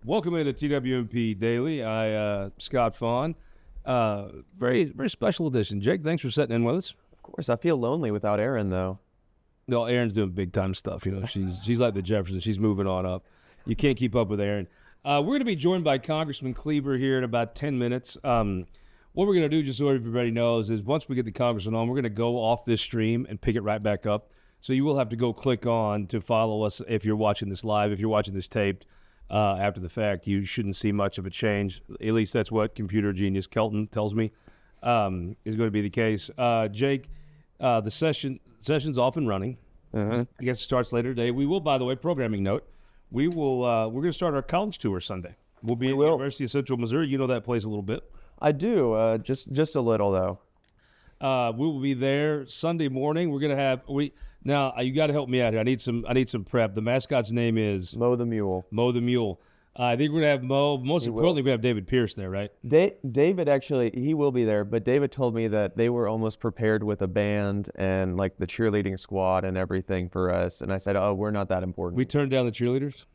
Welcome into TWMP Daily. Scott Faughn. Very, very special edition. Jake, thanks for sitting in with us. Of course, I feel lonely without Erin, though. No, Erin's doing big time stuff. You know, she's like the Jeffersons. She's moving on up. You can't keep up with Erin. We're going to be joined by Congressman Cleaver here in about 10 minutes. What we're going to do, just so everybody knows, is once we get the congressman on, we're going to go off this stream and pick it right back up. So you will have to go click on to follow us if you're watching this live. If you're watching this taped after the fact, you shouldn't see much of a change. At least that's what computer genius Kelton tells me is going to be the case. Jake, the session's off and running. I guess it starts later today. We will, by the way, programming note, we're going to start our college tour Sunday. We'll be at the University of Central Missouri. You know that place a little bit. I do, just a little, though. We will be there Sunday morning. We're going to have now. You got to help me out here. I need some prep. The mascot's name is Mo the Mule. Mo the Mule. I think we're going to have Mo. Most importantly, we're going to have David Pierce there, right? David actually, he will be there, but David told me that they were almost prepared with a band and like the cheerleading squad and everything for us. And I said, oh, we're not that important. We turned down the cheerleaders?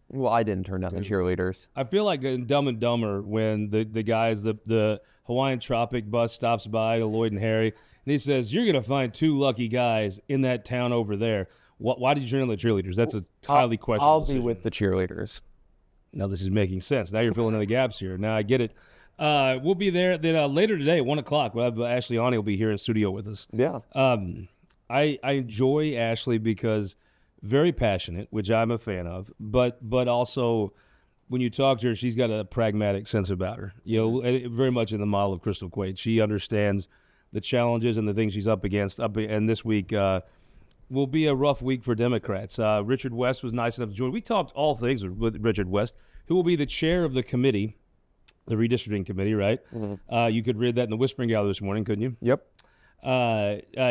Well, I didn't turn down the cheerleaders. I feel like in Dumb and Dumber when the guys, the Hawaiian Tropic bus stops by to Lloyd and Harry, and he says, you're going to find two lucky guys in that town over there. Why did you turn down the cheerleaders? That's a highly questionable I'll decision. be with the cheerleaders. Now this is making sense. Now you're filling in the gaps here. Now I get it. We'll be there. Then later today at 1 o'clock, we'll have Ashley Ani will be here in studio with us. Yeah. I enjoy Ashley because very passionate, which I'm a fan of, but also when you talk to her, she's got a pragmatic sense about her. You know, very much in the model of Crystal Quaid. She understands the challenges and the things she's up against. And this week will be a rough week for Democrats. Richard West was nice enough to join. We talked all things with Richard West, who will be the chair of the committee, the redistricting committee, right? Mm-hmm. You could read that in the Whispering Gallery this morning, couldn't you? Yep.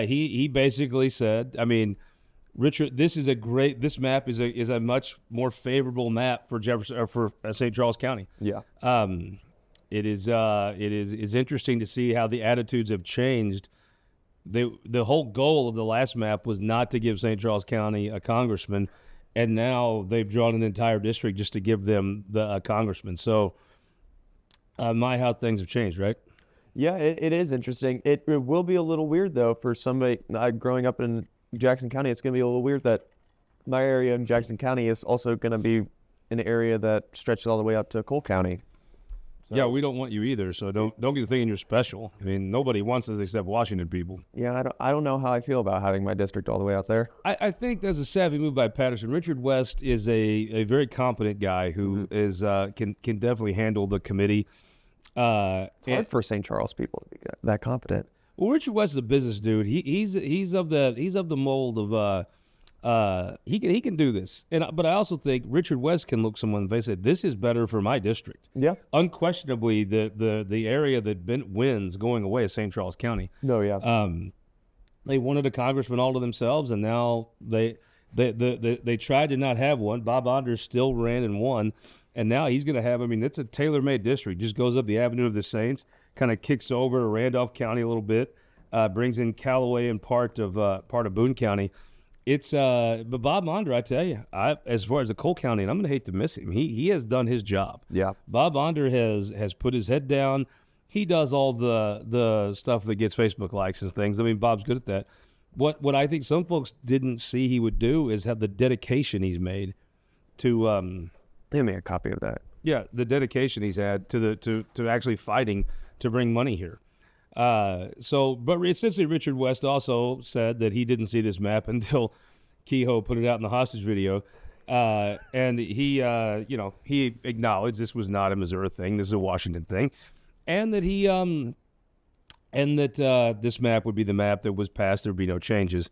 He basically said, I mean, Richard, this map is a much more favorable map for Jefferson or for St. Charles County. Yeah. It is interesting to see how the attitudes have changed. The whole goal of the last map was not to give St. Charles County a congressman, and now they've drawn an entire district just to give them a congressman. So, how things have changed, right? Yeah, it is interesting. It will be a little weird though for somebody growing up in Jackson County. It's going to be a little weird that my area in Jackson County is also going to be an area that stretches all the way up to Cole County. So. Yeah, we don't want you either, so don't get thinking you're special. I mean, nobody wants us except Washington people. Yeah, I don't know how I feel about having my district all the way out there. I think that's a savvy move by Patterson. Richard West is a very competent guy who is can definitely handle the committee. It's hard for St. Charles people to be that competent. Well, Richard West is a business dude. He's of the mold of he can do this. But I also think Richard West can look someone in the face and say, this is better for my district. Yeah. Unquestionably, the area that wins going away is St. Charles County. No, yeah. They wanted a congressman all to themselves, and now they tried to not have one. Bob Anders still ran and won, and now he's going to have. I mean, it's a tailor-made district. Just goes up the Avenue of the Saints, kind of kicks over Randolph County a little bit, brings in Callaway and part of Boone County. It's but Bob Onder, I tell you, as far as the Cole County, and I'm going to hate to miss him. He has done his job. Yeah. Bob Onder has put his head down. He does all the stuff that gets Facebook likes and things. I mean, Bob's good at that. What I think some folks didn't see he would do is have the dedication he's made to Give me a copy of that. Yeah, the dedication he's had to actually fighting to bring money here. But essentially Richard West also said that he didn't see this map until Kehoe put it out in the hostage video. And he acknowledged this was not a Missouri thing. This is a Washington thing. And that this map would be the map that was passed. There would be no changes.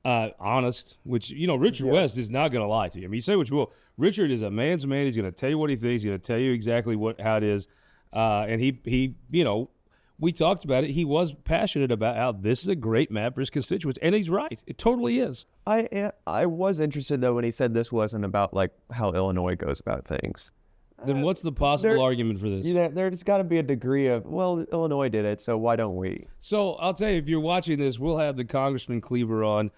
Honest, which, Richard West is not going to lie to you. I mean, you say what you will. Richard is a man's man. He's going to tell you what he thinks. He's going to tell you exactly how it is. And he we talked about it. He was passionate about how this is a great map for his constituents, and he's right. It totally is. I was interested though when he said this wasn't about like how Illinois goes about things. Then what's the possible argument for this? There's got to be a degree of, well, Illinois did it, so why don't we? So I'll tell you, if you're watching this, we'll have the Congressman Cleaver on.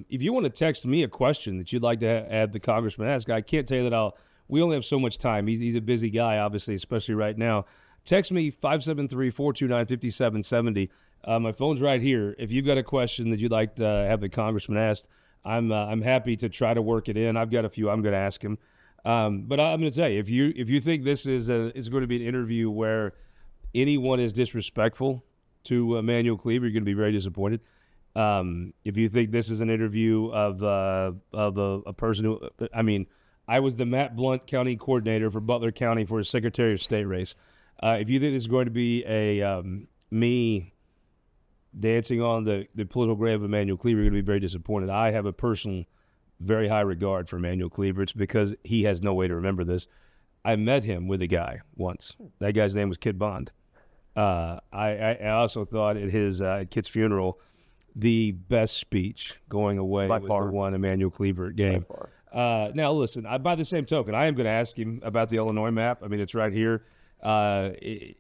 If you want to text me a question that you'd like to have the Congressman ask, I can't tell you that we only have so much time. He's a busy guy, obviously, especially right now. Text me 573-429-5770. My phone's right here. If you've got a question that you'd like to have the congressman asked, I'm happy to try to work it in. I've got a few I'm going to ask him. But I'm going to tell you, if you think this is going to be an interview where anyone is disrespectful to Emanuel Cleaver, you're going to be very disappointed. If you think this is an interview of a person who, I mean, I was the Matt Blunt County Coordinator for Butler County for a Secretary of State race. If you think this is going to be a me dancing on the political grave of Emanuel Cleaver, you're going to be very disappointed. I have a personal, very high regard for Emanuel Cleaver. It's because he has no way to remember this. I met him with a guy once. That guy's name was Kid Bond. I also thought at his Kit's funeral, the best speech going away was the one Emanuel Cleaver gave. Now, listen, by the same token, I am going to ask him about the Illinois map. I mean, it's right here. I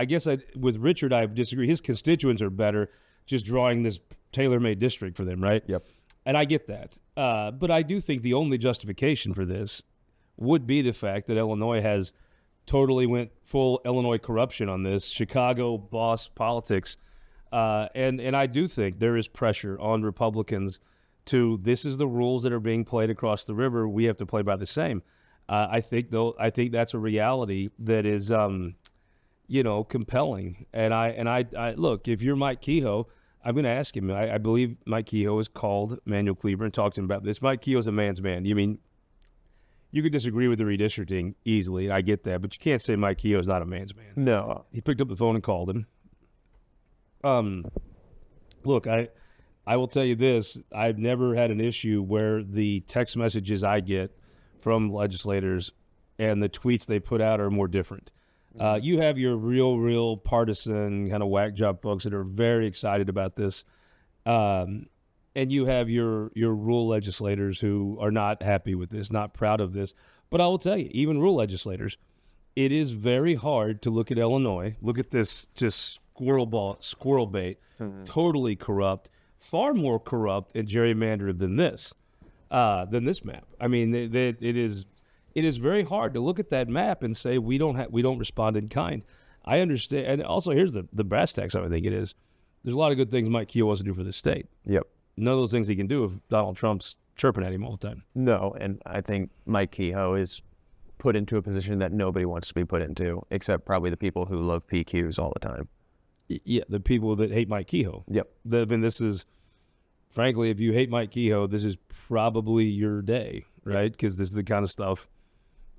guess with Richard, I disagree. His constituents are better just drawing this tailor-made district for them, right? Yep. And I get that. But I do think the only justification for this would be the fact that Illinois has totally went full Illinois corruption on this, Chicago boss politics. And I do think there is pressure on Republicans this is the rules that are being played across the river. We have to play by the same. I think that's a reality that is, compelling. And I look, if you're Mike Kehoe, I'm going to ask him. I believe Mike Kehoe has called Emanuel Cleaver and talked to him about this. Mike Kehoe's a man's man. You mean, you could disagree with the redistricting easily. I get that, but you can't say Mike Kehoe's not a man's man. No. He picked up the phone and called him. Look, I will tell you this. I've never had an issue where the text messages I get from legislators and the tweets they put out are more different. You have your real partisan kind of whack job folks that are very excited about this. And you have your rural legislators who are not happy with this, not proud of this. But I will tell you, even rural legislators, it is very hard to look at Illinois, look at this just squirrel bait, totally corrupt, far more corrupt and gerrymandered than this map. I mean, it is very hard to look at that map and say we don't respond in kind. I understand, and also here's the brass tacks. I think it is. There's a lot of good things Mike Kehoe wants to do for the state. Yep. None of those things he can do if Donald Trump's chirping at him all the time. No, and I think Mike Kehoe is put into a position that nobody wants to be put into, except probably the people who love PQs all the time. Yeah, the people that hate Mike Kehoe. Yep. This is, frankly, if you hate Mike Kehoe, this is probably your day, right? Because this is the kind of stuff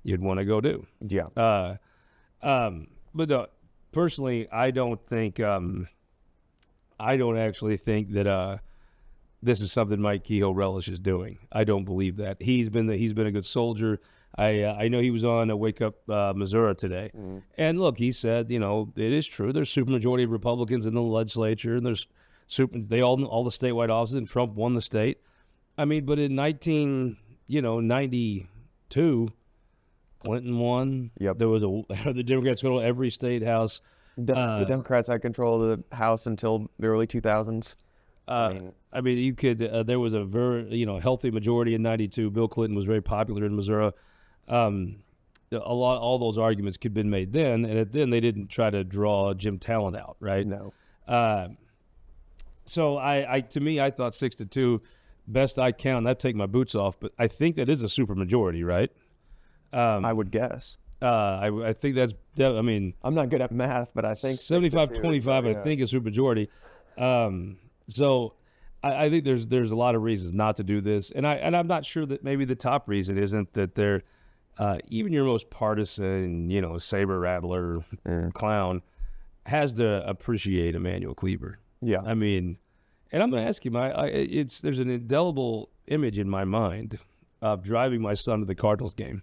you'd want to go do. Yeah. But no, personally, I don't actually think that this is something Mike Kehoe relishes doing. I don't believe that. He's been a good soldier. I know he was on a Wake Up Missouri today. And look, he said, it is true. There's supermajority of Republicans in the legislature, and there's all the statewide offices, and Trump won the state. I mean, but in 1992, Clinton won. Yep. There was the Democrats control every state house. The Democrats had control of the House until the early 2000s. I mean, you could. There was a very healthy majority in '92. Bill Clinton was very popular in Missouri. All those arguments could have been made then, and then they didn't try to draw Jim Talent out, right? No. So to me, I thought 6-2, best I count. I'd take my boots off, but I think that is a super majority, right? I would guess. I think that's. I mean, I'm not good at math, but I think 75-25. I think is super majority. So I think there's a lot of reasons not to do this, and I'm not sure that maybe the top reason isn't that they're even your most partisan, saber rattler clown has to appreciate Emanuel Cleaver. Yeah. I mean, and I'm going to ask you, there's an indelible image in my mind of driving my son to the Cardinals game.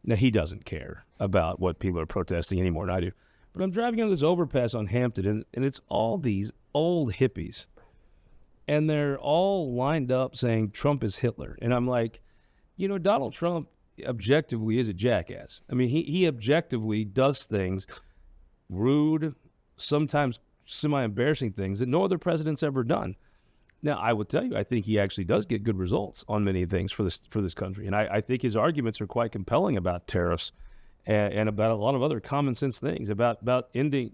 Now, he doesn't care about what people are protesting any more than I do. But I'm driving on this overpass on Hampton, and it's all these old hippies. And they're all lined up saying Trump is Hitler. And I'm like, Donald Trump objectively is a jackass. I mean, he objectively does things, rude, sometimes semi-embarrassing things that no other president's ever done. Now, I will tell you, I think he actually does get good results on many things for this country, and I think his arguments are quite compelling about tariffs and about a lot of other common sense things about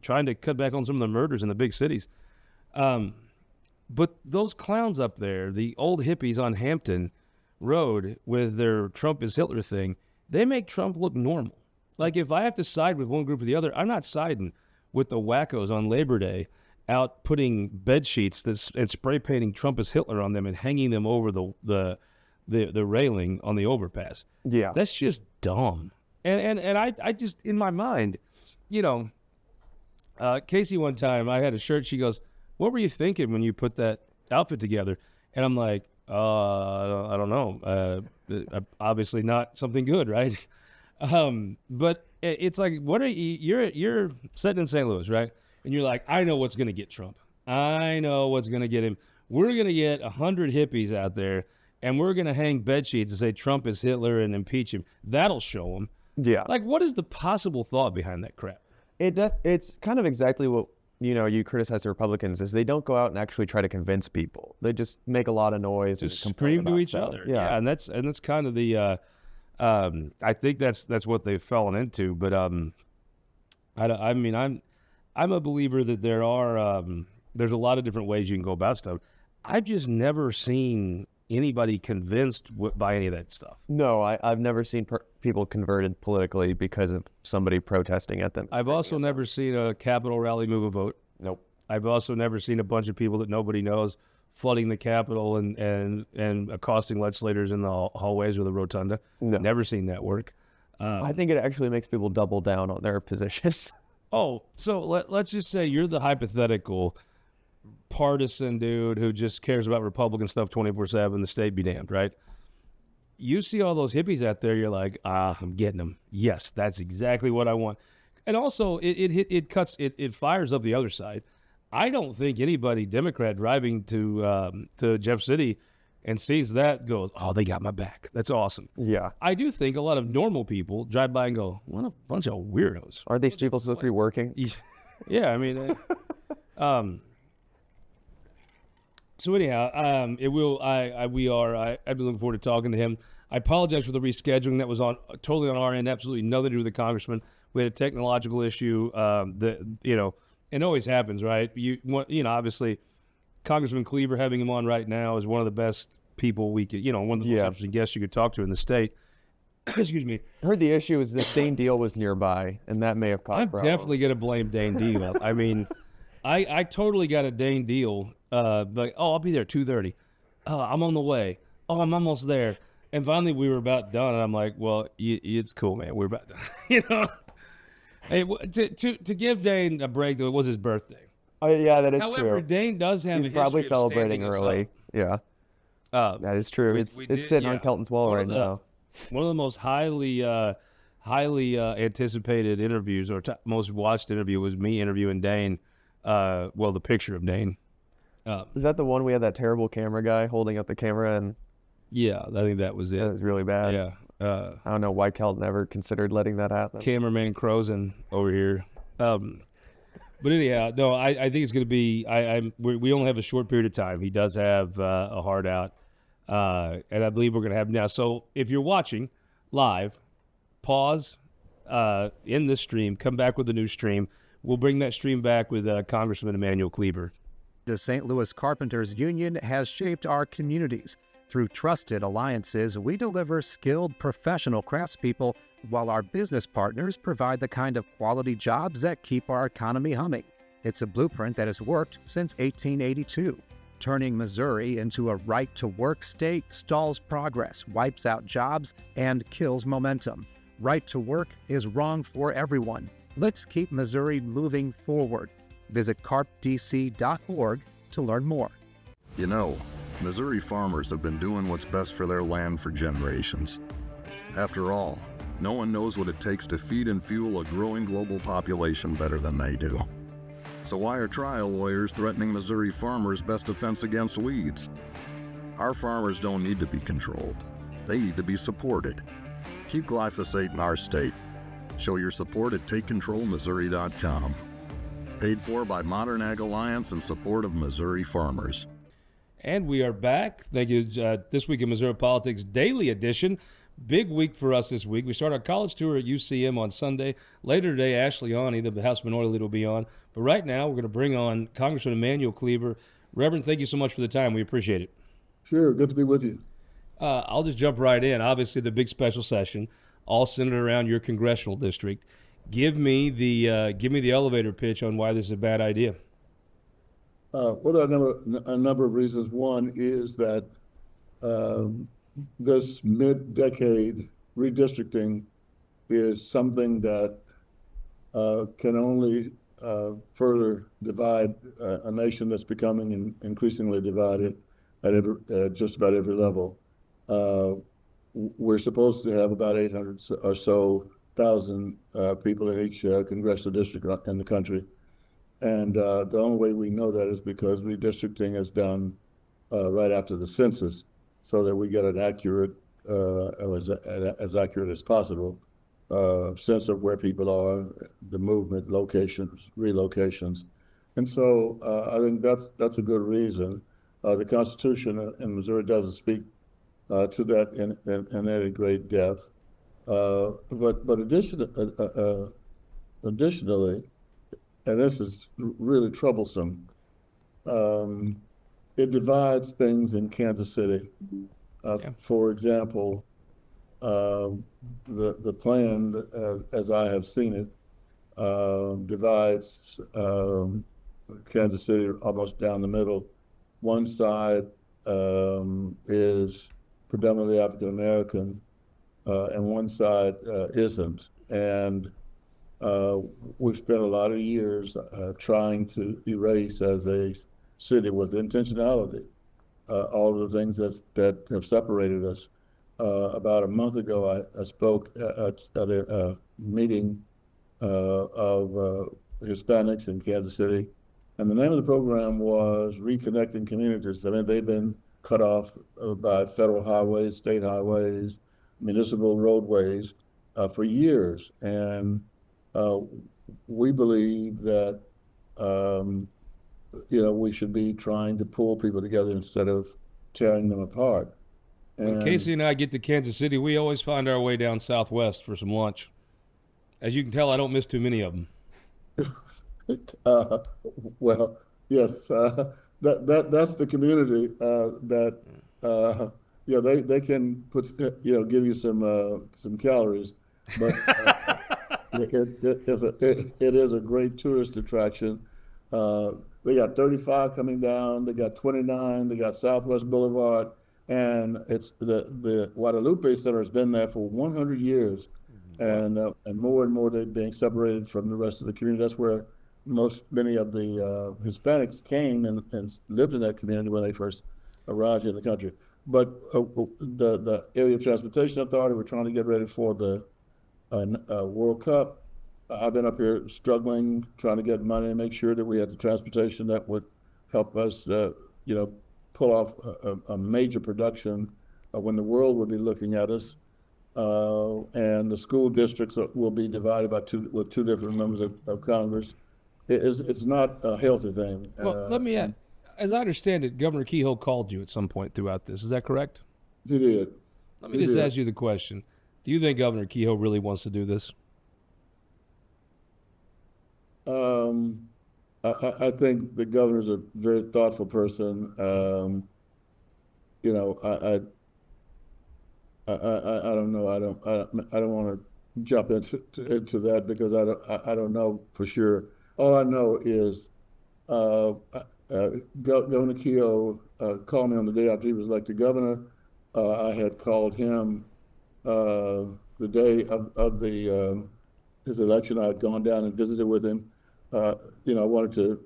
trying to cut back on some of the murders in the big cities. But those clowns up there, the old hippies on Hampton Road with their Trump is Hitler thing, they make Trump look normal. Like, if I have to side with one group or the other, I'm not siding with the wackos on Labor Day out putting bed sheets and spray painting Trump is Hitler on them and hanging them over the railing on the overpass. Yeah. That's just dumb. And I just, in my mind, Casey, one time I had a shirt, she goes, "What were you thinking when you put that outfit together?" And I'm like, I don't know. Obviously not something good, right? But it's like, what are you're sitting in St. Louis, right? And you're like, I know what's going to get Trump. I know what's going to get him. We're going to get 100 hippies out there, and we're going to hang bed sheets and say Trump is Hitler and impeach him. That'll show him. Yeah. Like, what is the possible thought behind that crap? It's kind of exactly what, you criticize the Republicans is they don't go out and actually try to convince people. They just make a lot of noise. Just and scream to each stuff. other. Yeah. And that's kind of the, I think that's what they've fallen into. But I mean, I'm a believer that there's a lot of different ways you can go about stuff. I've just never seen anybody convinced by any of that stuff. No, I've never seen people converted politically because of somebody protesting at them. I've also never seen a Capitol rally move a vote. Nope. I've also never seen a bunch of people that nobody knows flooding the Capitol and accosting legislators in the hallways or the rotunda. No. Never seen that work. I think it actually makes people double down on their positions. Oh, so let's just say you're the hypothetical partisan dude who just cares about Republican stuff 24/7, the state be damned, right? You see all those hippies out there, you're like, I'm getting them. Yes, that's exactly what I want. And also, it fires up the other side. I don't think anybody Democrat driving to Jeff City and sees that goes, oh, they got my back. That's awesome. Yeah. I do think a lot of normal people drive by and go, what a bunch of weirdos. Aren't these people supposed to be working? Yeah, I mean, so anyhow, I've been looking forward to talking to him. I apologize for the rescheduling. That was totally on our end, absolutely nothing to do with the congressman. We had a technological issue it always happens, right? Obviously, Congressman Cleaver, having him on right now, is one of the best people we could, one of the most interesting guests you could talk to in the state. Excuse me. I heard the issue is that Dane Deal was nearby, and that may have caused problems. Definitely going to blame Dane Deal. I mean, I totally got a Dane Deal. Like, I'll be there at 2:30. I'm on the way. I'm almost there. And finally, we were about done, and I'm like, well, it's cool, man. We're about done. Hey, to give Dane a break, though, it was his birthday. Oh, yeah, that is true. However, Dane does have He's a probably history of celebrating standing us early. up. Yeah. That is true. It's sitting on Kelton's wall right now. One of the most highly anticipated interviews or most watched interview was me interviewing Dane. The picture of Dane. Is that the one we had that terrible camera guy holding up the camera? And yeah, I think that was it. That was really bad. Yeah. I don't know why Kelton ever considered letting that happen. Cameraman Kroesen over here. But anyhow, no, I think it's going to be. We only have a short period of time. He does have a hard out, and I believe we're going to have now. So if you're watching live, pause in this stream. Come back with a new stream. We'll bring that stream back with Congressman Emanuel Cleaver. The St. Louis Carpenters Union has shaped our communities. Through trusted alliances, we deliver skilled professional craftspeople while our business partners provide the kind of quality jobs that keep our economy humming. It's a blueprint that has worked since 1882. Turning Missouri into a right-to-work state stalls progress, wipes out jobs, and kills momentum. Right to work is wrong for everyone. Let's keep Missouri moving forward. Visit carpdc.org to learn more. Missouri farmers have been doing what's best for their land for generations. After all, no one knows what it takes to feed and fuel a growing global population better than they do. So why are trial lawyers threatening Missouri farmers' best defense against weeds? Our farmers don't need to be controlled. They need to be supported. Keep glyphosate in our state. Show your support at TakeControlMissouri.com. Paid for by Modern Ag Alliance in support of Missouri farmers. And we are back. Thank you. This week in Missouri Politics Daily Edition. Big week for us this week. We start our college tour at UCM on Sunday. Later today, Ashley Awney, the House Minority Leader, will be on. But right now, we're going to bring on Congressman Emanuel Cleaver. Reverend, thank you so much for the time. We appreciate it. Sure, good to be with you. I'll just jump right in. Obviously, the big special session, all centered around your congressional district. Give me the elevator pitch on why this is a bad idea. Well, there are a number of reasons. One is that this mid-decade redistricting is something that can only further divide a nation that's becoming increasingly divided at just about every level. We're supposed to have about 800 or so thousand people in each congressional district in the country. And the only way we know that is because redistricting is done right after the census, so that we get an accurate, as accurate as possible, sense of where people are, the movement, locations, relocations. And so I think that's a good reason. The Constitution in Missouri doesn't speak to that in any great depth. But additionally, and this is really troublesome, it divides things in Kansas City. For example, the plan, as I have seen it, divides Kansas City almost down the middle. One side is predominantly African American, and one side isn't. And we've spent a lot of years trying to erase, as a city with intentionality, all of the things that have separated us. About a month ago, I spoke at a meeting of Hispanics in Kansas City, and the name of the program was Reconnecting Communities. I mean, they've been cut off by federal highways, state highways, municipal roadways for years. And we believe that we should be trying to pull people together instead of tearing them apart. When Casey and I get to Kansas City, we always find our way down Southwest for some lunch. As you can tell, I don't miss too many of them. Well, yes, that's the community that they can put give you some calories, but it is a great tourist attraction. They got 35 coming down. They got 29. They got Southwest Boulevard, and it's the Guadalupe Center has been there for 100 years, and more they're being separated from the rest of the community. That's where many of the Hispanics came and lived in that community when they first arrived here in the country. But the Area Transportation Authority, we're trying to get ready for the World Cup. I've been up here struggling, trying to get money and make sure that we had the transportation that would help us, pull off a major production when the world will be looking at us. And the school districts will be divided with two different members of Congress. It's not a healthy thing. Well, let me add, as I understand it, Governor Kehoe called you at some point throughout this. Is that correct? He did. Let me just ask you the question. Do you think Governor Kehoe really wants to do this? I think the governor's a very thoughtful person. I don't know. I don't want to jump into that because I don't know for sure. All I know is Governor Kehoe called me on the day after he was elected governor. I had called him the day of his election. I had gone down and visited with him. I wanted to,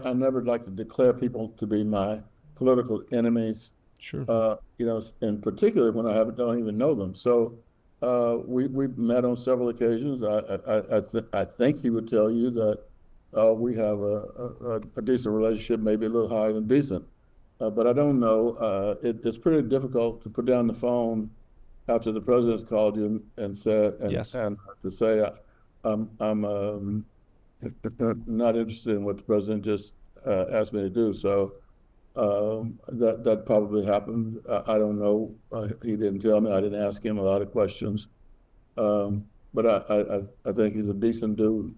I never like to declare people to be my political enemies. Sure. In particular when I don't even know them. So we met on several occasions. I think he would tell you that we have a decent relationship, maybe a little higher than decent. But I don't know. It's pretty difficult to put down the phone after the president's called you and said, Yes. and to say, I'm not interested in what the president just asked me to do. So That probably happened. I don't know. He didn't tell me. I didn't ask him a lot of questions. But I think he's a decent dude.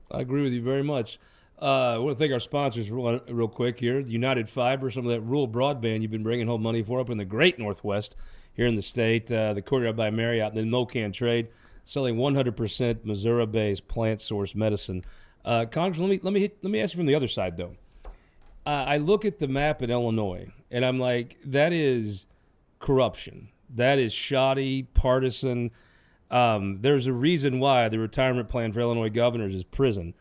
I agree with you very much. I want to thank our sponsors real quick here. United Fiber, some of that rural broadband you've been bringing home money for up in the great Northwest here in the state. The Courtyard by Marriott and then MoCan Trade, selling 100% Missouri-based plant source medicine. Congressman, let me ask you from the other side though. I look at the map in Illinois and I'm like, that is corruption. That is shoddy, partisan. There's a reason why the retirement plan for Illinois governors is prison.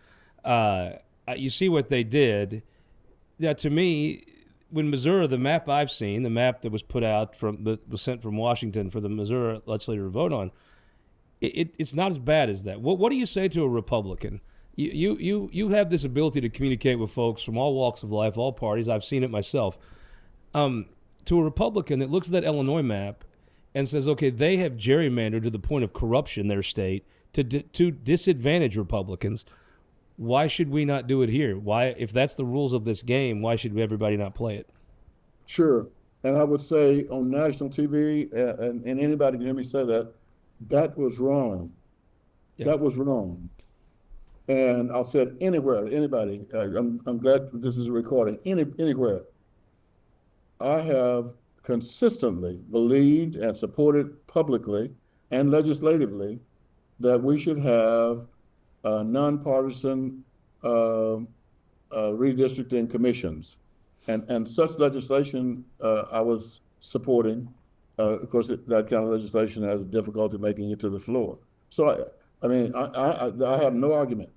You see what they did. Yeah, to me, when Missouri, the map I've seen, the map that was put out was sent from Washington for the Missouri legislature to vote on, it's not as bad as that. What do you say to a Republican? You have this ability to communicate with folks from all walks of life, all parties. I've seen it myself. To a Republican that looks at that Illinois map and says, okay, they have gerrymandered to the point of corruption in their state to disadvantage Republicans. Why should we not do it here? Why, if that's the rules of this game, why should everybody not play it? Sure. And I would say on national TV, and anybody can hear me say that was wrong. Yeah. That was wrong. And I'll say it anywhere, anybody. I'm glad this is a recording. Anywhere. I have consistently believed and supported publicly and legislatively that we should have nonpartisan redistricting commissions, and such legislation I was supporting. Of course, that kind of legislation has difficulty making it to the floor. So I mean, I have no argument.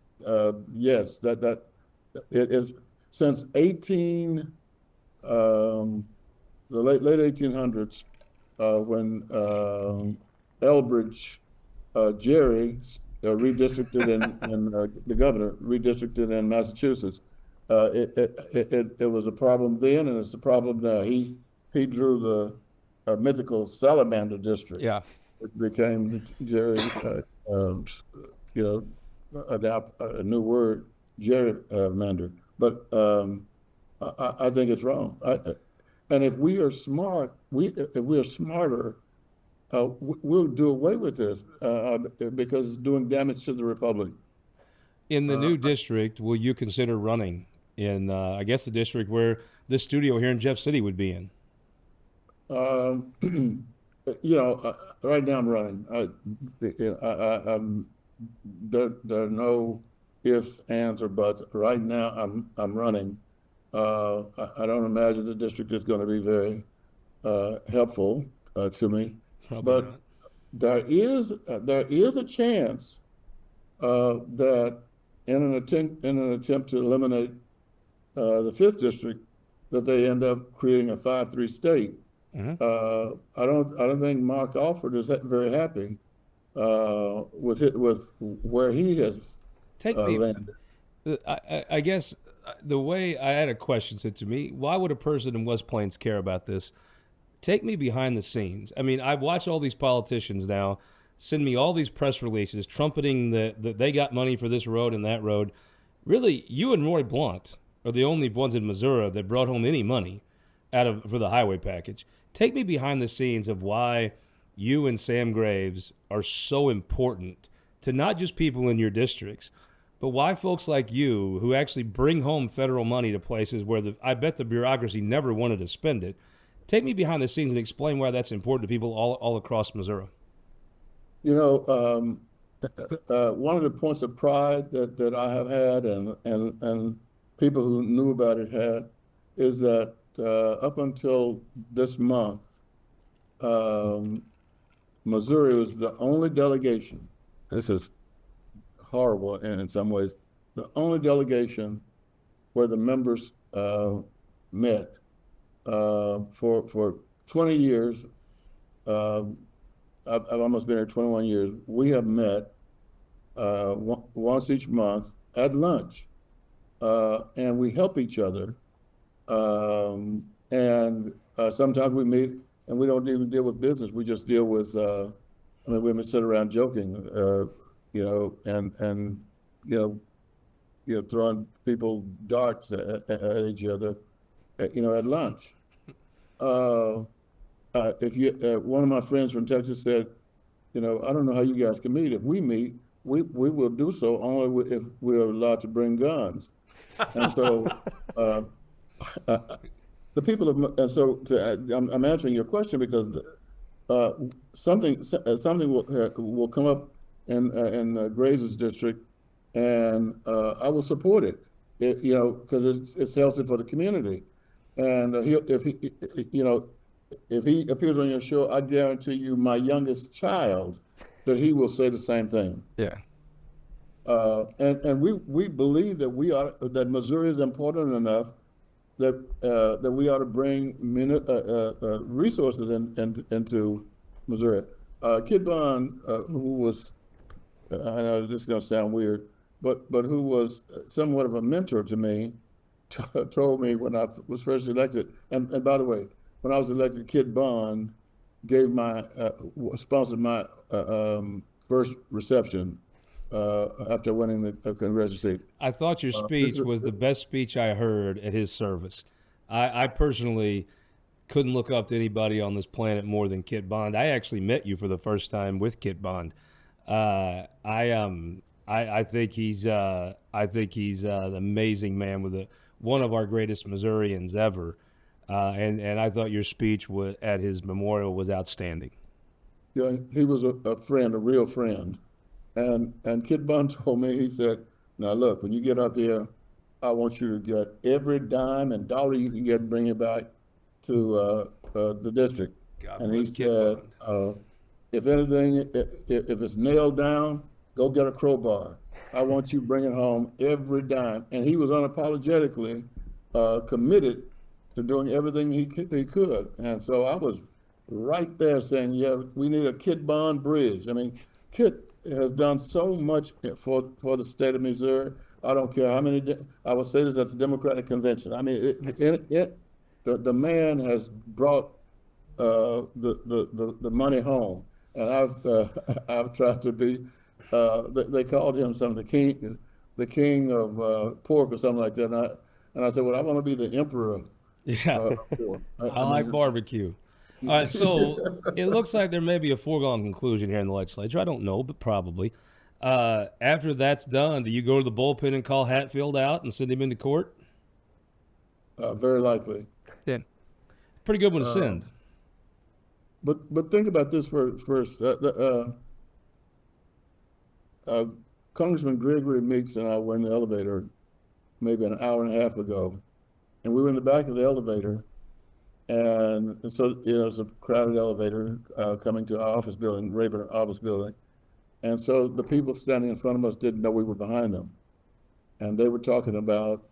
Yes, that it is since the late 1800s, when Elbridge Gerry redistricted and the governor redistricted in Massachusetts. It was a problem then, and it's a problem now. He drew the mythical salamander district. Yeah, which became Gerry. A new word, gerrymander. But I think it's wrong. And if we are smart, if we are smarter, we'll do away with this because it's doing damage to the republic. In the new district, will you consider running in, I guess, the district where this studio here in Jeff City would be in? Right now I'm running. There are no ifs, ands, or buts. Right now I'm running. I don't imagine the district is going to be very helpful to me. Probably but not. there is a chance that in an attempt to eliminate the 5th district, that they end up creating a 5-3 state. Mm-hmm. I don't think Mark Alford is very happy with where he has landed. I guess the way I had a question said to me, why would a person in West Plains care about this? Take me behind the scenes. I mean, I've watched all these politicians now send me all these press releases trumpeting that they got money for this road and that road. Really, you and Roy Blunt are the only ones in Missouri that brought home any money for the highway package. Take me behind the scenes of why you and Sam Graves are so important to not just people in your districts, but why folks like you who actually bring home federal money to places where I bet the bureaucracy never wanted to spend it. Take me behind the scenes and explain why that's important to people all across Missouri. One of the points of pride that I have had and people who knew about it had is that up until this month, Missouri was the only delegation. This is horrible in some ways. The only delegation where the members met for 20 years. I've almost been here 21 years. We have met once each month at lunch, and we help each other. And sometimes we meet and we don't even deal with business. We just deal with, we sit around joking, and throwing people darts at each other. at lunch. If you, one of my friends from Texas said, I don't know how you guys can meet. If we meet, we will do so only if we're allowed to bring guns. And so the people of, and so I'm answering your question because something will come up in Graves' district, and I will support it. Because it's healthy for the community, and if he appears on your show, I guarantee you, my youngest child, that he will say the same thing. Yeah. And we believe that Missouri is important enough that we ought to bring resources into Missouri. Kid Bond, who was, I know this is going to sound weird, but who was somewhat of a mentor to me, told me when I was first elected, and by the way, when I was elected, Kid Bond sponsored my first reception after winning the congressional seat. I thought your speech was the best speech I heard at his service. I personally couldn't look up to anybody on this planet more than Kit Bond. I actually met you for the first time with Kit Bond. I think he's an amazing man with one of our greatest Missourians ever. And I thought your speech at his memorial was outstanding. Yeah, he was a friend, a real friend. And Kid Bond told me, he said, now look, when you get up here, I want you to get every dime and dollar you can get and bring it back to the district. God and he bless Kid said, if anything, if it's nailed down, go get a crowbar. I want you bringing home every dime. And he was unapologetically committed to doing everything he could. And so I was right there saying, yeah, we need a Kid Bond bridge. I mean, Kid has done so much for the state of Missouri. I don't care how many, I will say this at the Democratic Convention. I mean, the man has brought the money home. And I've tried to be, they called him the king of pork or something like that. And I said, well, I want to be the emperor. Yeah, I like barbecue. All right, so it looks like there may be a foregone conclusion here in the legislature. I don't know, but probably. After that's done, do you go to the bullpen and call Hatfield out and send him into court? Very likely. Yeah, pretty good one to send. But think about this first. Congressman Gregory Meeks and I were in the elevator maybe an hour and a half ago, and we were in the back of the elevator, and so it's a crowded elevator coming to our office building, Rayburn office building, and so the people standing in front of us didn't know we were behind them, and they were talking about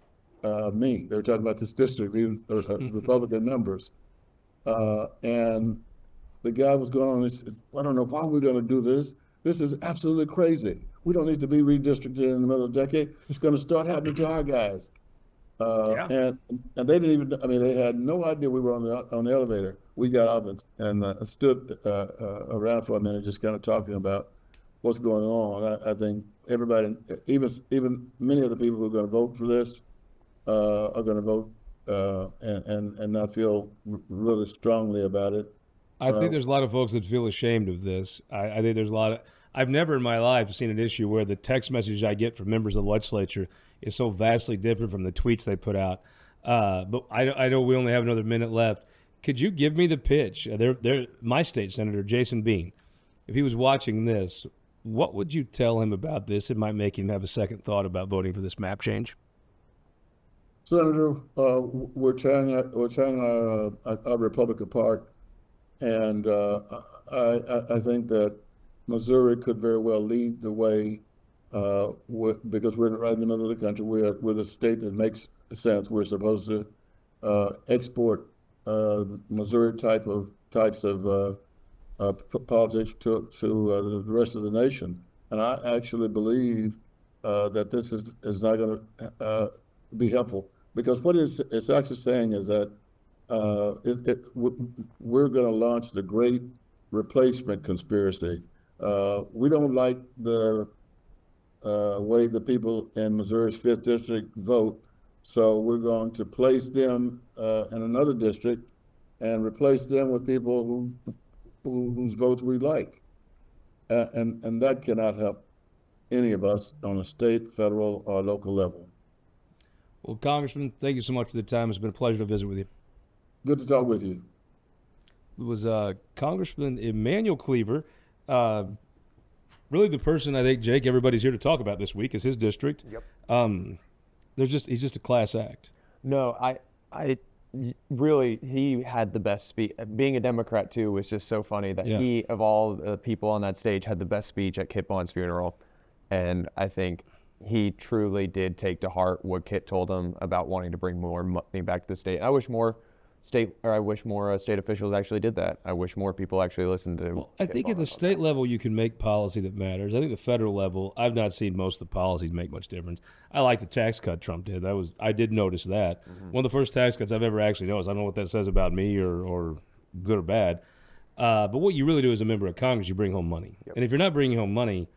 me. They were talking about this district, these Republican numbers, and the guy was going on. He said, I don't know why we're going to do this. This is absolutely crazy. We don't need to be redistricted in the middle of the decade. It's going to start happening to our guys. And they didn't even, I mean, they had no idea we were on the elevator. We got off and stood around for a minute just kind of talking about what's going on. I think everybody, even many of the people who are going to vote for this are going to vote and not feel really strongly about it. I think there's a lot of folks that feel ashamed of this. I think there's a lot of, I've never in my life seen an issue where the text message I get from members of the legislature is so vastly different from the tweets they put out. But I know we only have another minute left. Could you give me the pitch? My state senator, Jason Bean, if he was watching this, what would you tell him about this? It might make him have a second thought about voting for this map change. Senator, we're tearing our republic apart. And I think that Missouri could very well lead the way because we're right in the middle of the country. We're the state that makes sense. We're supposed to export Missouri types of politics to the rest of the nation. And I actually believe that this is not going to be helpful, because what it's actually saying is that we're going to launch the great replacement conspiracy. We don't like the way the people in Missouri's 5th District vote, So we're going to place them in another district and replace them with people whose votes we like. And that cannot help any of us on a state, federal, or local level. Well, Congressman, thank you so much for the time. It's been a pleasure to visit with you. Good to talk with you. It was Congressman Emanuel Cleaver. Really the person I think, Jake, everybody's here to talk about this week is his district. Yep. He's just a class act. No, I really, he had the best speech. Being a Democrat too was just so funny that Yeah. he, of all the people on that stage, had the best speech at Kit Vaughn's funeral. And I think he truly did take to heart what Kit told him about wanting to bring more money back to the state. I wish more state officials actually did that. I wish more people actually listened to. Well, I think at the state level you can make policy that matters. I think the federal level, I've not seen most of the policies make much difference. I like the tax cut Trump did. I did notice that. One of the first tax cuts I've ever actually noticed. I don't know what that says about me or good or bad. But what you really do as a member of Congress, you bring home money. Yep. And if you're not bringing home money,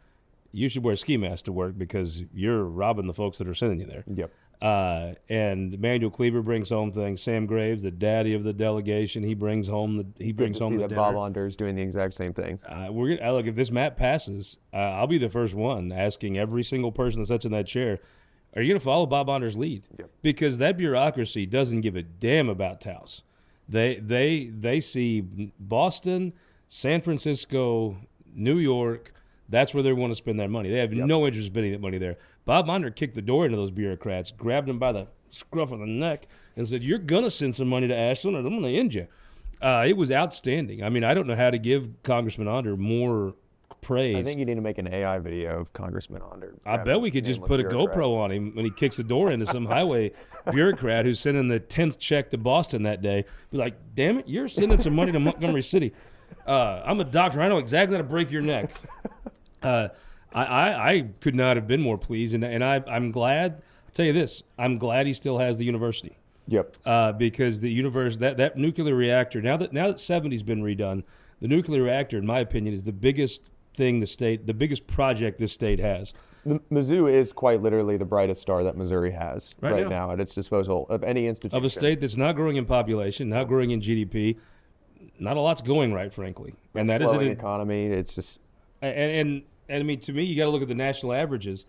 you should wear ski masks to work because you're robbing the folks that are sending you there. Yep. And Emanuel Cleaver brings home things. Sam Graves, the daddy of the delegation, he brings home the Good to see the that dinner. Bob Onder is doing the exact same thing. Look, if this map passes, I'll be the first one asking every single person that sits in that chair, are you going to follow Bob Onder's lead? Yep. Because that bureaucracy doesn't give a damn about Taos. They see Boston, San Francisco, New York. That's where they want to spend their money. They have no interest in spending that money there. Bob Onder kicked the door into those bureaucrats, grabbed them by the scruff of the neck, and said, "You're gonna send some money to Ashland, or I'm gonna end you." It was outstanding. I mean, I don't know how to give Congressman Onder more praise. I think you need to make an AI video of Congressman Onder. I bet we could just put a GoPro on him when he kicks the door into some highway bureaucrat who's sending the 10th check to Boston that day. Be like, damn it, you're sending some money to Montgomery City. I'm a doctor. I know exactly how to break your neck. I could not have been more pleased, and I'm glad. I'll tell you this: I'm glad he still has the university. Yep. Because the that nuclear reactor now that 70's been redone, the nuclear reactor, in my opinion, is the biggest thing the biggest project this state has. Mizzou is quite literally the brightest star that Missouri has Right now at its disposal of any institution. Of a state that's not growing in population, not growing in GDP, not a lot's going right, frankly, and that isn't Slowing it. economy. It's just And I mean, to me, you got to look at the national averages.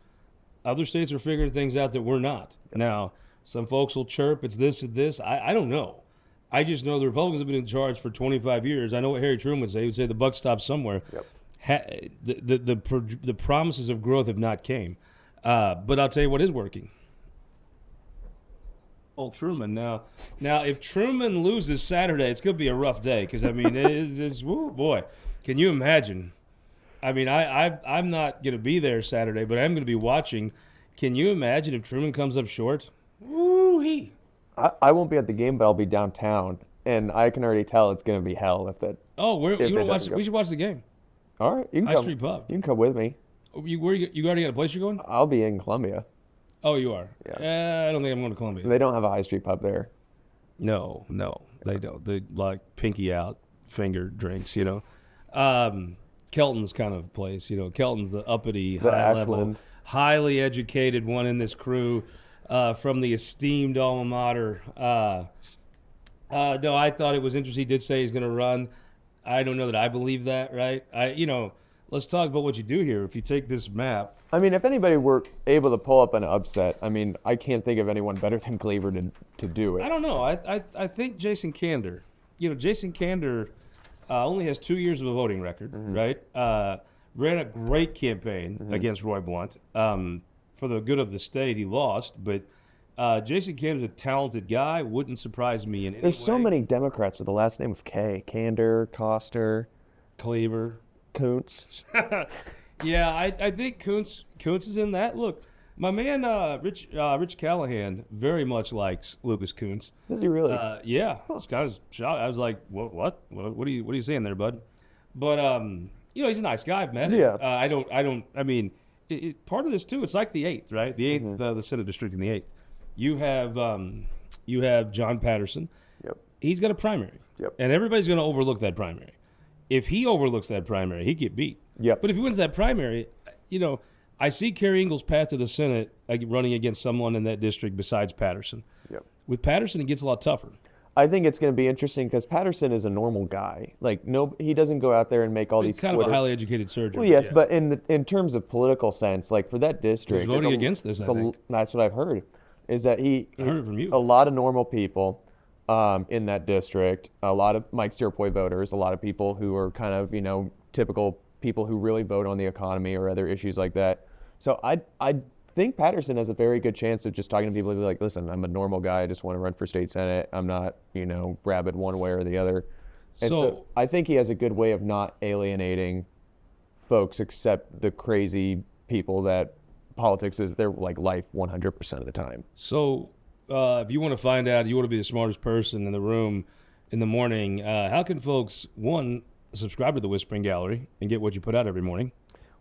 Other states are figuring things out that we're not. Now, some folks will chirp, it's this and this. I don't know. I just know the Republicans have been in charge for 25 years. I know what Harry Truman would say. He would say the buck stops somewhere. Yep. The promises of growth have not came. But I'll tell you what is working. Old Truman. Now, if Truman loses Saturday, it's going to be a rough day because, I mean, it's woo, boy. Can you imagine? I mean, I'm not going to be there Saturday, but I'm going to be watching. Can you imagine if Truman comes up short? Woo-hee. I won't be at the game, but I'll be downtown, and I can already tell it's going to be hell if that. Oh, If you it want to watch? doesn't go. We should watch the game. All right, you can High come. Street Pub. You can come with me. Oh, you already got a place you're going? I'll be in Columbia. Oh, you are. Yeah. I don't think I'm going to Columbia. They don't have a high street pub there. No, they don't. They like pinky out, finger drinks. Kelton's kind of place. Kelton's the uppity, The high level, Ashland. highly educated one in this crew, from the esteemed alma mater. No, I thought it was interesting. He did say he's going to run. I don't know that I believe that. Right? Let's talk about what you do here. If you take this map. I mean, if anybody were able to pull up an upset, I mean, I can't think of anyone better than Cleaver to do it. I don't know. I think Jason Kander. Jason Kander only has 2 years of a voting record, right? Ran a great campaign against Roy Blunt. For the good of the state, he lost, but Jason Kander's a talented guy. Wouldn't surprise me in any There's way. so many Democrats with the last name of K. Kander, Koster, Cleaver. Kuntz. Yeah, I think Kuntz is in that. Look, my man Rich Callahan very much likes Lucas Kuntz. Does he really? Yeah, it's kind of shocked. I was like, what are you saying there, bud? But he's a nice guy. I've met him. Yeah. I mean, part of this too. It's like the 8th, right? The 8th, the Senate district in the 8th. You have John Patterson. Yep. He's got a primary. Yep. And everybody's going to overlook that primary. If he overlooks that primary, he get beat. Yep. But if he wins that primary, I see Carrie Ingles' path to the Senate running against someone in that district besides Patterson. Yep. With Patterson, it gets a lot tougher. I think it's going to be interesting because Patterson is a normal guy. Like, no, he doesn't go out there and make all He's these kind of a highly educated surgeon. Well, yes, yeah. but in terms of political sense, like for that district, He's voting against this, I think. That's what I've heard. Is that I heard it from you. A lot of normal people in that district, a lot of Mike Stirpoy voters, a lot of people who are kind of, typical people who really vote on the economy or other issues like that. So I think Patterson has a very good chance of just talking to people and be like, listen, I'm a normal guy. I just want to run for state senate. I'm not, rabid one way or the other. And so I think he has a good way of not alienating folks except the crazy people that politics is their life 100% of the time. So if you want to find out, you want to be the smartest person in the room in the morning, how can folks, one, subscribe to the Whispering Gallery and get what you put out every morning?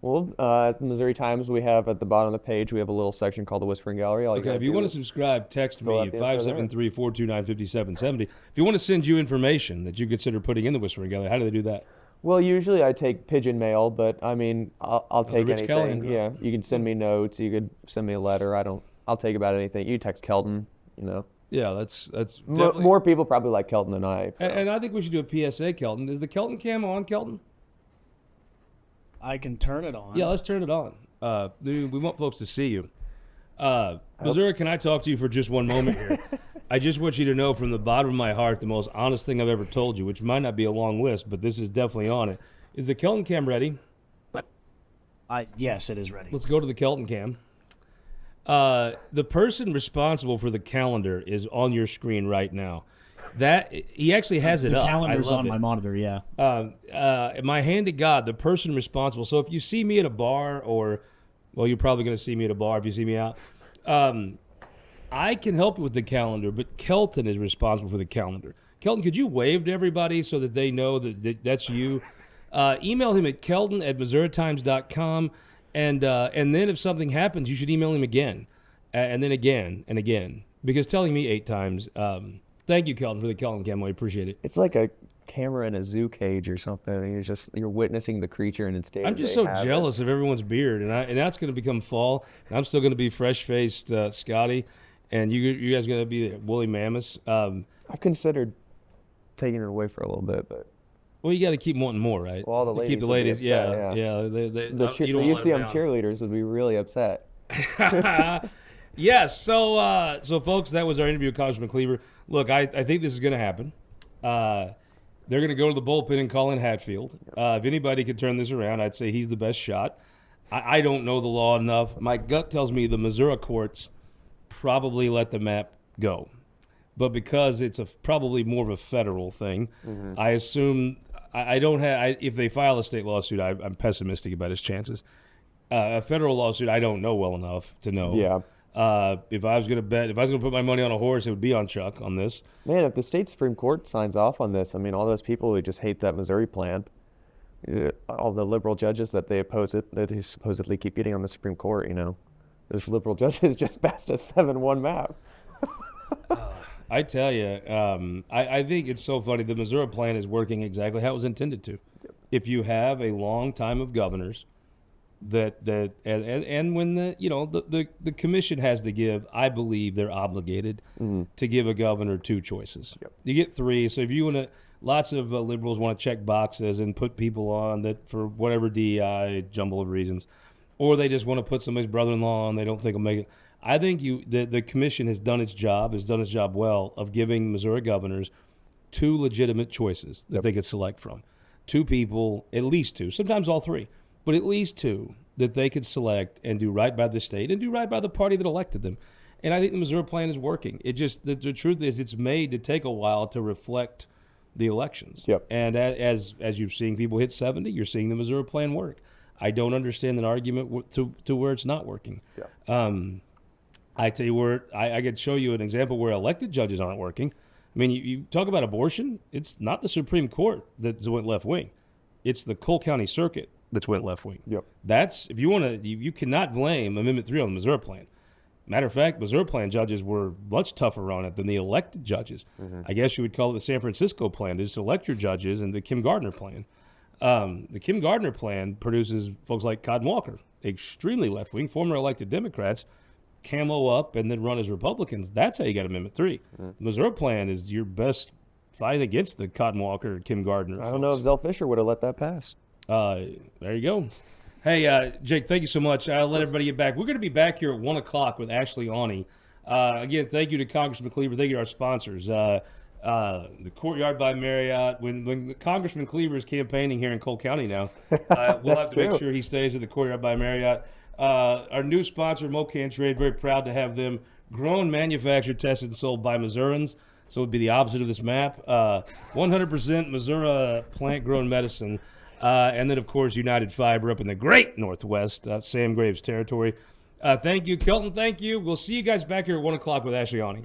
Well, at the Missouri Times, we have at the bottom of the page, we have a little section called the Whispering Gallery. Okay, if you want to subscribe, text me at 573-429-5770. If you want to send you information that you consider putting in the Whispering Gallery, how do they do that? Well, usually I take pigeon mail, but I mean, I'll take Rich anything. Kelly. Yeah, you can send me notes. You could send me a letter. I'll take about anything. You text Kelton, Yeah, that's definitely. More people probably like Kelton than I. So. And I think we should do a PSA, Kelton. Is the Kelton cam on, Kelton? I can turn it on. Yeah, let's turn it on. We want folks to see you. Missouri, can I talk to you for just one moment here? I just want you to know from the bottom of my heart, the most honest thing I've ever told you, which might not be a long list, but this is definitely on it. Is the Kelton cam ready? Yes, it is ready. Let's go to the Kelton cam. The person responsible for the calendar is on your screen right now. That he actually has it the up. calendar's I love on it. my monitor, yeah. My hand to God, the person responsible. So if you see me at a bar, or, well, you're probably going to see me at a bar if you see me out. I can help you with the calendar, but Kelton is responsible for the calendar. Kelton, could you wave to everybody so that they know that that's you? Email him at kelton@missouritimes.com, and then if something happens, you should email him again, and then again and again, because telling me 8 times. Thank you, Kelton, for the Kelton cam. I appreciate it. It's like a camera in a zoo cage or something. And you're witnessing the creature in its day. I'm just so jealous of everyone's beard, and that's going to become fall. And I'm still going to be fresh-faced Scotty, and you guys are going to be woolly mammoths. I've considered taking it away for a little bit, but. Well, you got to keep wanting more, right? Well, all the ladies keep the would be ladies, upset, yeah. The You don't want them down. cheerleaders would be really upset. Yes, so folks, that was our interview with Congressman Cleaver. Look, I think this is going to happen. They're going to go to the bullpen and call in Hatfield. If anybody could turn this around, I'd say he's the best shot. I don't know the law enough. My gut tells me the Missouri courts probably let the map go. But because it's probably more of a federal thing, I assume if they file a state lawsuit, I'm pessimistic about his chances. A federal lawsuit, I don't know well enough to know. Yeah. If I was going to put my money on a horse, it would be on Chuck on this. Man, if the state Supreme Court signs off on this, I mean, all those people who just hate that Missouri plan, all the liberal judges that they oppose it, that they supposedly keep getting on the Supreme Court, those liberal judges just passed a 7-1 map. I tell you, I think it's so funny. The Missouri plan is working exactly how it was intended to. Yep. If you have a long time of governors, and when the commission has to give, I believe they're obligated to give a governor 2 choices. Yep. You get 3. So if you want to, lots of liberals want to check boxes and put people on that for whatever DEI jumble of reasons, or they just want to put somebody's brother-in-law on. They don't think will make it. I think the commission has done its job well of giving Missouri governors 2 legitimate choices that they could select from. 2 people, at least 2, sometimes all 3. But at least 2 that they could select and do right by the state and do right by the party that elected them. And I think the Missouri plan is working. It just the truth is it's made to take a while to reflect the elections. Yep. And as you're seeing people hit 70, you're seeing the Missouri plan work. I don't understand an argument to where it's not working. Yeah. I tell you where I could show you an example where elected judges aren't working. I mean, you talk about abortion. It's not the Supreme Court that went left wing. It's the Cole County Circuit that's went left wing. Yep. That's if you want to, you cannot blame Amendment 3 on the Missouri plan. Matter of fact, Missouri plan judges were much tougher on it than the elected judges. I guess you would call it the San Francisco plan to just elect your judges, and the Kim Gardner plan. The Kim Gardner plan produces folks like Cotton Walker extremely left-wing, former elected Democrats, camo up and then run as Republicans. That's how you got Amendment 3. Missouri plan is your best fight against the Cotton Walker, Kim Gardner. I don't know if Zell Fisher would have let that pass. There you go. Hey, Jake, thank you so much. I'll let everybody get back. We're going to be back here at 1 o'clock with Ashley Awney. Again, thank you to Congressman Cleaver. Thank you to our sponsors. The Courtyard by Marriott. When Congressman Cleaver is campaigning here in Cole County now, we'll have to make sure he stays at the Courtyard by Marriott. Our new sponsor, Mocan Trade, very proud to have them grown, manufactured, tested, and sold by Missourians. So it would be the opposite of this map. 100% Missouri plant-grown medicine. And then, of course, United Fiber up in the great Northwest, Sam Graves territory. Thank you, Kelton. Thank you. We'll see you guys back here at 1 o'clock with Ashley Awney.